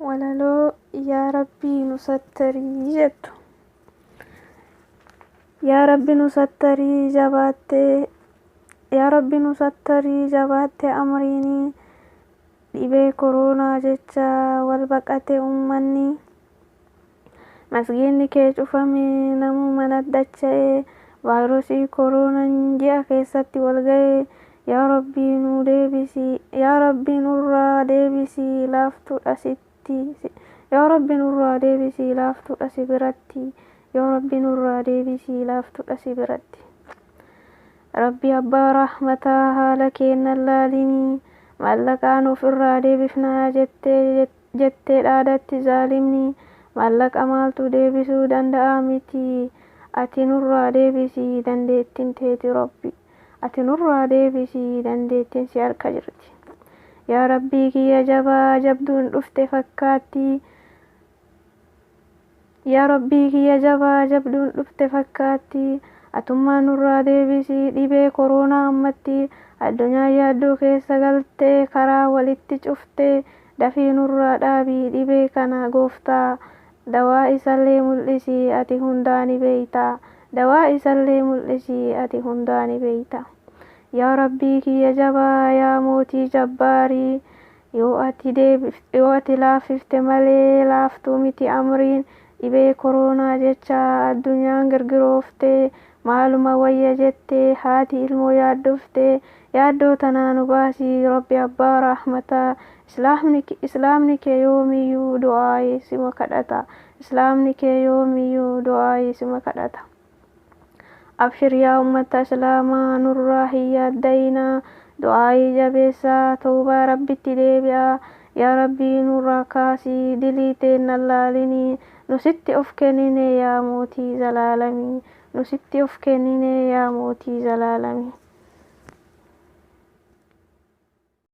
walaloo yaa rabbii nu sattarii jettu. Yaa rabbi nu sattarii jabaattee, yaa rabbi nu sattarii jabaattee amriinii, dhibee koronaa jecha wal baqate uummanni. Masgiinni kee cufamee namuu mana dacha'ee, vaayirasii koronaan ji'a keessatti wal ga'ee. Yaa rabbii nu deebisii, yaa rabbii nurraa deebisii laaftuudha sitti, yaa rabbii nurraa deebisii laaftuudha si biratti, yaa rabbii nurraa deebisii laaftuudha si biratti. Rabbi abbaa rahmataa haala keennan laalinii, maallaqaan ofirraa deebifnaa jettee dhaadatti zaalimni, maallaqa maaltu deebisuu danda'a miti, ati nurraa deebisii dandeettiin teeti Rabbi. Ati nurraa deebisii dandeettiin si harka jirti. Yaa rabbii kiyya jabaa jabduun dhufte fakkaatti, yaa rabbii kiyya jabaa jabduun dhufte fakkaatti, atummaa nurraa deebisii dhibee koronaa ammatti, addunyaa yaaddoo keessa galtee karaa walitti cuftee, dafii nurraa dhaabii dhibee kana gooftaa, dawaa isallee mul'isii ati hundaa ni beeyta. Dawaa isallee mul'isii ati hundaa ni beeyta. Yaa rabbii kiyya jabaa yaa mootii jabbaarii, yoo ati laaffifte malee laaftuu miti amriin, dhibee koronaa jecha addunyaan girgirooftee, maaluma wayya jettee haati ilmoo yaaddoftee, yaaddoo tanaa nu baasii Rabbi abbaa rahmataa. Islaamni kee yoomiyyuu du'aayii sima kadhata. Islaamni kee yoomiyyuu du'aayii sima kadhata. Abshir yaa ummata islaamaa nurraa hin yaaddayinaa, du'aayii jabeessaa tawbaa rabbitti deebi'aa. Yaa rabbii nurraa kaasii dilii teennan laalinii, nusitti of kennine yaa mootii zalaalamii, nusitti of kennine yaa mootii zalaalamii.